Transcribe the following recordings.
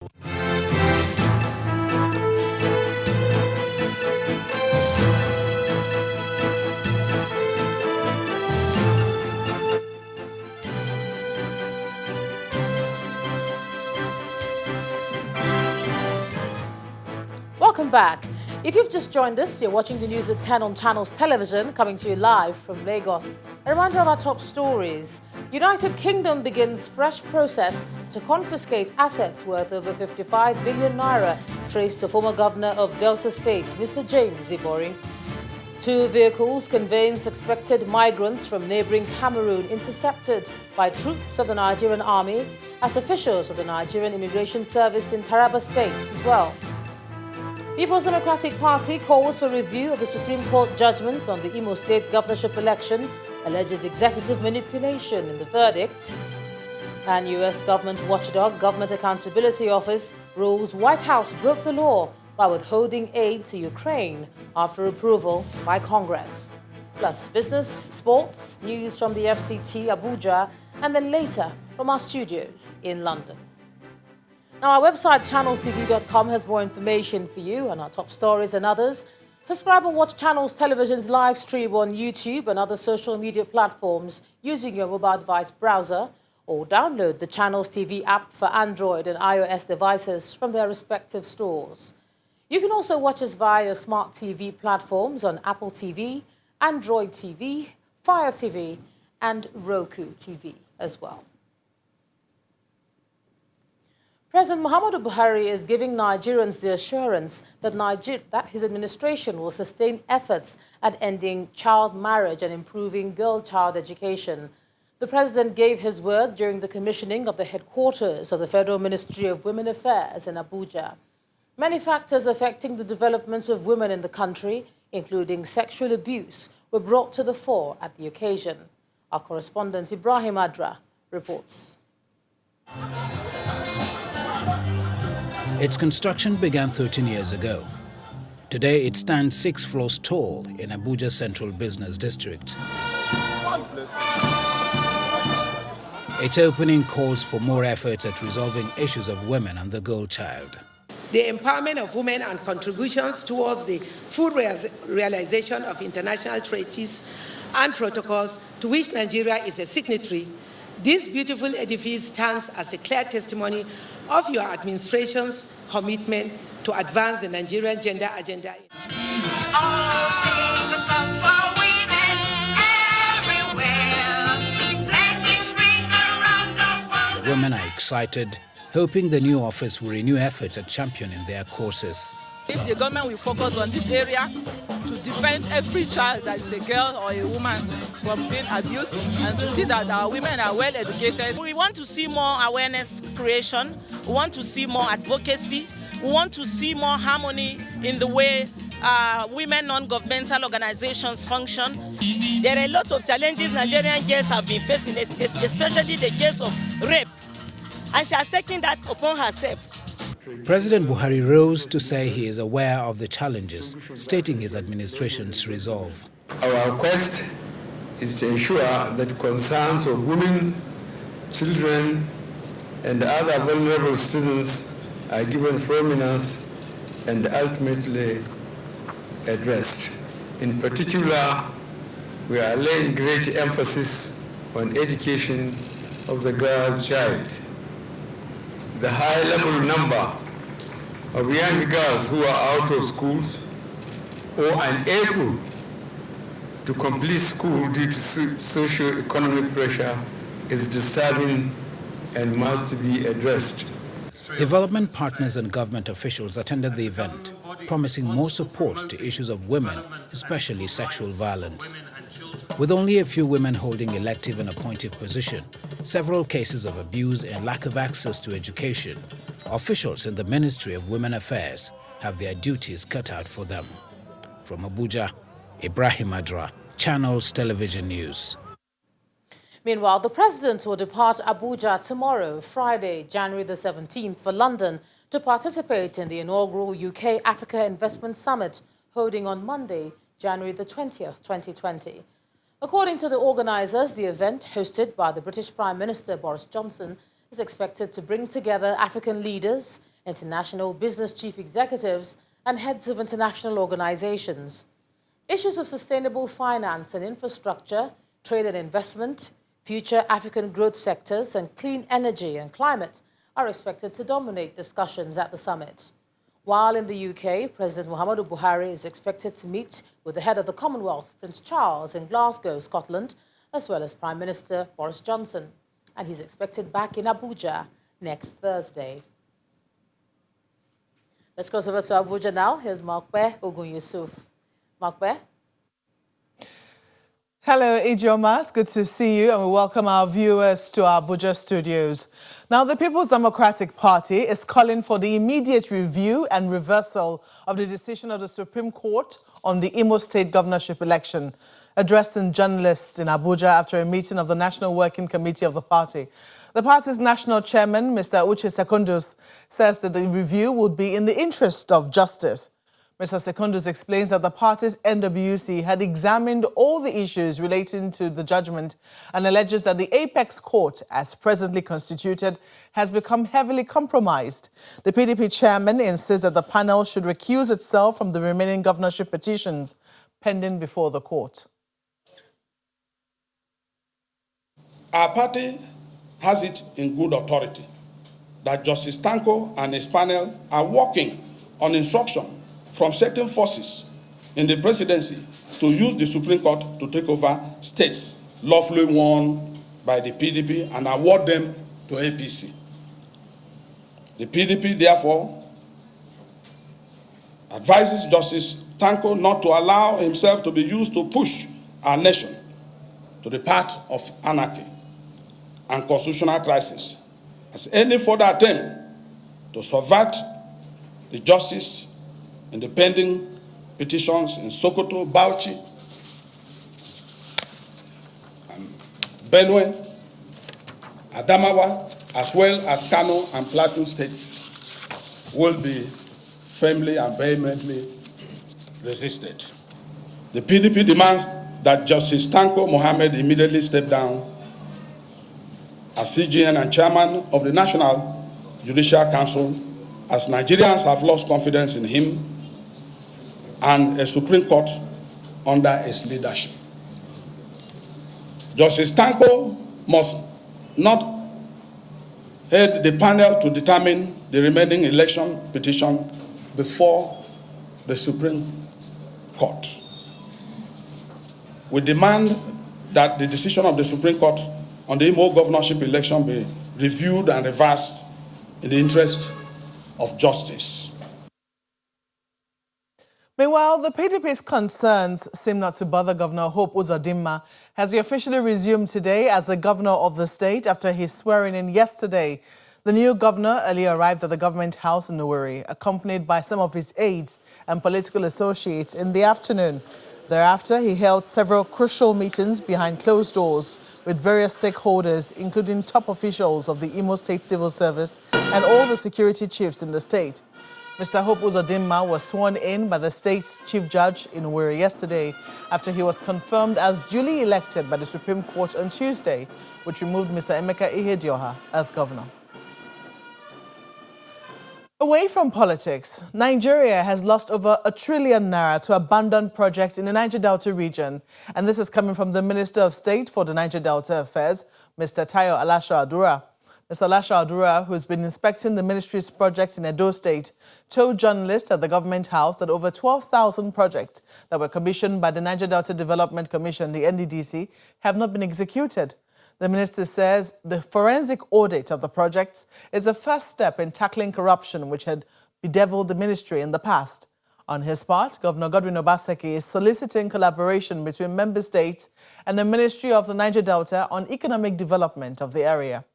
Welcome back. If you've just joined us, you're watching the news at 10 on Channels Television, coming to you live from Lagos. A reminder of our top stories. United Kingdom begins fresh process to confiscate assets worth over 55 billion naira traced to former governor of Delta State, Mr. James Ibori. 2 vehicles conveying suspected migrants from neighboring Cameroon intercepted by troops of the Nigerian army as officials of the Nigerian Immigration Service in Taraba State as well. People's Democratic Party calls for review of the Supreme Court judgment on the Imo State governorship election, alleges executive manipulation in the verdict. And U.S. government watchdog Government Accountability Office rules White House broke the law by withholding aid to Ukraine after approval by Congress. Plus business, sports, news from the FCT Abuja, and then later from our studios in London. Now, our website, channelstv.com, has more information for you on our top stories and others. Subscribe and watch Channels Television's live stream on YouTube and other social media platforms using your mobile device browser, or download the Channels TV app for Android and iOS devices from their respective stores. You can also watch us via your smart TV platforms on Apple TV, Android TV, Fire TV, and Roku TV as well. President Muhammadu Buhari is giving Nigerians the assurance that his administration will sustain efforts at ending child marriage and improving girl-child education. The president gave his word during the commissioning of the headquarters of the Federal Ministry of Women Affairs in Abuja. Many factors affecting the development of women in the country, including sexual abuse, were brought to the fore at the occasion. Our correspondent Ibrahim Adra reports. Its construction began 13 years ago. Today, it stands 6 floors tall in Abuja's Central Business District. Its opening calls for more efforts at resolving issues of women and the girl child. The empowerment of women and contributions towards the full realization of international treaties and protocols to which Nigeria is a signatory. This beautiful edifice stands as a clear testimony of your administration's commitment to advance the Nigerian gender agenda. The women are excited, hoping the new office will renew efforts at championing their causes. If the government will focus on this area to defend every child that is a girl or a woman from being abused, and to see that our women are well educated. We want to see more awareness creation, we want to see more advocacy, we want to see more harmony in the way women non-governmental organizations function. There are a lot of challenges Nigerian girls have been facing, especially the case of rape, and she has taken that upon herself. President Buhari rose to say he is aware of the challenges, stating his administration's resolve. Our quest is to ensure that concerns of women, children, and other vulnerable citizens are given prominence and ultimately addressed. In particular, we are laying great emphasis on education of the girl child. The high level number of young girls who are out of schools or unable to complete school due to socio-economic pressure is disturbing and must be addressed. Development partners and government officials attended the event, promising more support to issues of women, especially sexual violence. With only a few women holding elective and appointive positions, several cases of abuse and lack of access to education, officials in the Ministry of Women Affairs have their duties cut out for them. From Abuja, Ibrahim Adra, Channels Television News. Meanwhile, the president will depart Abuja tomorrow, Friday, January the 17th, for London to participate in the inaugural UK-Africa Investment Summit holding on Monday, January the 20th, 2020. According to the organizers, the event, hosted by the British Prime Minister Boris Johnson, is expected to bring together African leaders, international business chief executives, and heads of international organizations. Issues of sustainable finance and infrastructure, trade and investment, future African growth sectors, and clean energy and climate are expected to dominate discussions at the summit. While in the UK, President Muhammadu Buhari is expected to meet with the head of the Commonwealth, Prince Charles, in Glasgow, Scotland, as well as Prime Minister Boris Johnson. And he's expected back in Abuja next Thursday. Let's cross over to Abuja now. Here's Makwe Ogun Yusuf. Makwe. Hello, Ijeoma. It's good to see you, and we welcome our viewers to our Abuja studios. Now, the People's Democratic Party is calling for the immediate review and reversal of the decision of the Supreme Court on the Imo State governorship election. Addressing journalists in Abuja after a meeting of the National Working Committee of the party, the party's national chairman, Mr. Uche Secondus, says that the review would be in the interest of justice. Mr. Secondus explains that the party's NWC had examined all the issues relating to the judgment and alleges that the apex court, as presently constituted, has become heavily compromised. The PDP chairman insists that the panel should recuse itself from the remaining governorship petitions pending before the court. Our party has it in good authority that Justice Tanko and his panel are working on instruction from certain forces in the presidency to use the Supreme Court to take over states lawfully won by the PDP and award them to APC. The PDP, therefore, advises Justice Tanko not to allow himself to be used to push our nation to the path of anarchy and constitutional crisis, as any further attempt to subvert the justice in the pending petitions in Sokoto, Bauchi, and Benue, Adamawa, as well as Kano and Plateau states will be firmly and vehemently resisted. The PDP demands that Justice Tanko Mohammed immediately step down as CJN and chairman of the National Judicial Council, as Nigerians have lost confidence in him and a Supreme Court under his leadership. Justice Tanko must not head the panel to determine the remaining election petition before the Supreme Court. We demand that the decision of the Supreme Court on the Imo governorship election be reviewed and reversed in the interest of justice. Meanwhile, the PDP's concerns seem not to bother Governor Hope Uzodinma, as he officially resumed today as the governor of the state after his swearing in yesterday. The new governor earlier arrived at the government house in Owerri, accompanied by some of his aides and political associates in the afternoon. Thereafter, he held several crucial meetings behind closed doors with various stakeholders, including top officials of the Imo State Civil Service and all the security chiefs in the state. Mr. Hope Uzodinma was sworn in by the state's chief judge in Owerri yesterday after he was confirmed as duly elected by the Supreme Court on Tuesday, which removed Mr. Emeka Ihedioha as governor. Away from politics, Nigeria has lost over ₦1 trillion to abandoned projects in the Niger Delta region. And this is coming from the Minister of State for the Niger Delta Affairs, Mr. Tayo Alasha-Adura. Mr. Alasha-Adura, who has been inspecting the ministry's projects in Edo State, told journalists at the government house that over 12,000 projects that were commissioned by the Niger Delta Development Commission, the NDDC, have not been executed. The minister says the forensic audit of the projects is the first step in tackling corruption, which had bedeviled the ministry in the past. On his part, Governor Godwin Obaseki is soliciting collaboration between member states and the Ministry of the Niger Delta on economic development of the area.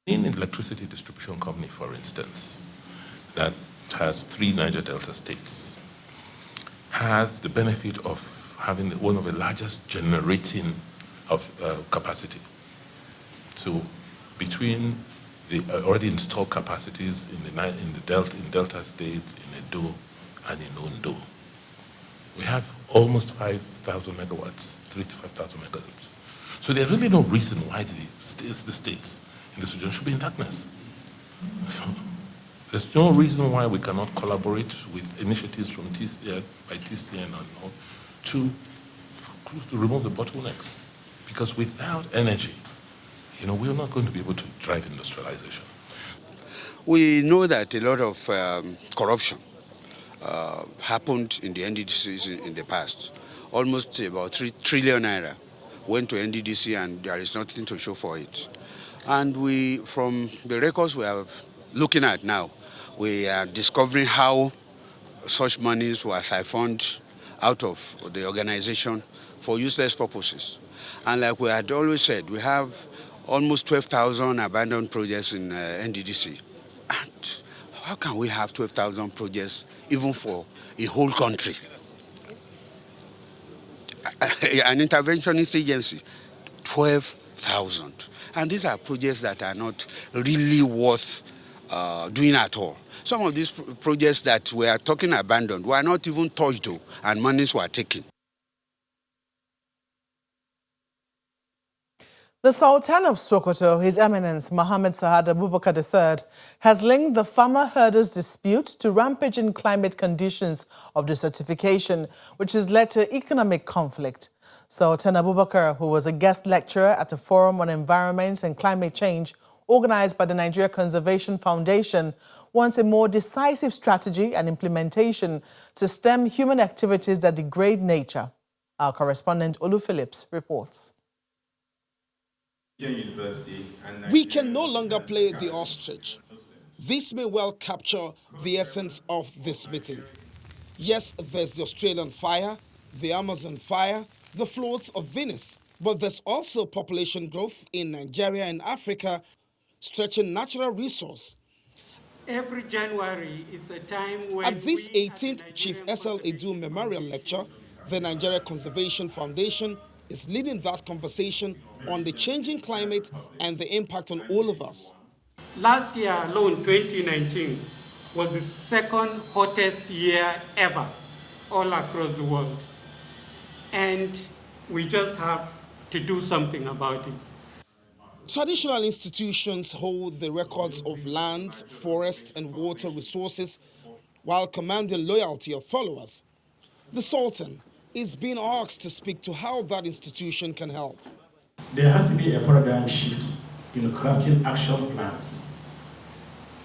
In an electricity distribution company, for instance, that has 3 Niger Delta states, has the benefit of having one of the largest generating of capacity. So between the already installed capacities in Delta states, in Edo and in Ondo, we have almost 5,000 megawatts, 3 to 5,000 megawatts. So there's really no reason why the states in this region should be in darkness. There's no reason why we cannot collaborate with initiatives from TCN, by TCN and all, to remove the bottlenecks. Because without energy, we're not going to be able to drive industrialization. We know that a lot of corruption happened in the NDDCs in the past. Almost about 3 trillion naira went to NDDC and there is nothing to show for it. And from the records we are looking at now, we are discovering how such monies were siphoned out of the organization for useless purposes. And like we had always said, we have almost 12,000 abandoned projects in NDDC. And how can we have 12,000 projects even for a whole country? An interventionist agency, 12,000. And these are projects that are not really worth doing at all. Some of these projects that we are talking abandoned were not even touched, and monies were taken. The Sultan of Sokoto, His Eminence Mohammed Sa'ad Abubakar III, has linked the farmer herders dispute to rampaging climate conditions of desertification, which has led to economic conflict. Sultan Abubakar, who was a guest lecturer at a forum on environment and climate change organized by the Nigeria Conservation Foundation, wants a more decisive strategy and implementation to stem human activities that degrade nature. Our correspondent Olu Phillips reports. We can no longer play the ostrich. This may well capture the essence of this meeting. Yes, there's the Australian fire, the Amazon fire, the floods of Venus, but there's also population growth in Nigeria and Africa, stretching natural resource. Every January is a time when at this 18th Chief S.L. Edu Memorial Lecture, the Nigeria Conservation Foundation is leading that conversation on the changing climate and the impact on all of us. Last year alone, 2019, was the second hottest year ever all across the world. And we just have to do something about it. Traditional institutions hold the records of lands, forests, and water resources while commanding loyalty of followers. The Sultan is being asked to speak to how that institution can help. There has to be a paradigm shift in crafting action plans.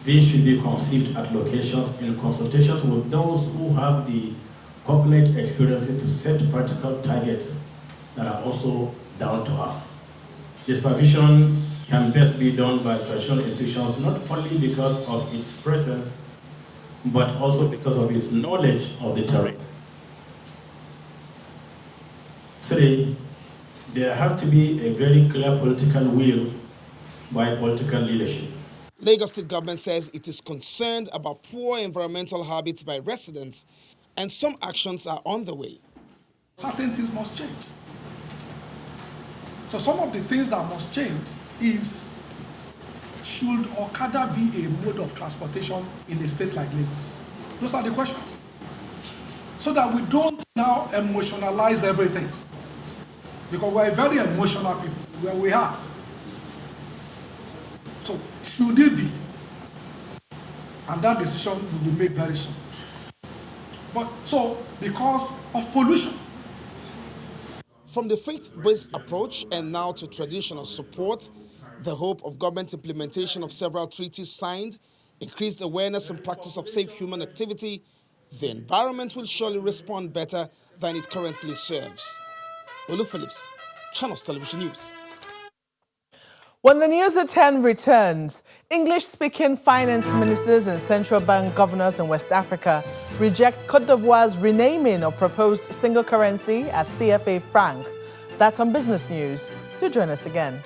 These should be conceived at locations in consultations with those who have the cognate experiences to set practical targets that are also down to us. This supervision can best be done by traditional institutions, not only because of its presence, but also because of its knowledge of the terrain. 3, there has to be a very clear political will by political leadership. Lagos State government says it is concerned about poor environmental habits by residents, and some actions are on the way. Certain things must change. So some of the things that must change is, should Okada be a mode of transportation in a state like Lagos? Those are the questions. So that we don't now emotionalize everything. Because we're very emotional people, where we are. So should it be? And that decision will be made very soon. But so, because of pollution. From the faith-based approach and now to traditional support, the hope of government implementation of several treaties signed, increased awareness and practice of safe human activity, the environment will surely respond better than it currently serves. Olu Phillips, Channels Television News. When the news at 10 returns, English-speaking finance ministers and central bank governors in West Africa reject Côte d'Ivoire's renaming of proposed single currency as CFA franc. That's on Business News. Do join us again.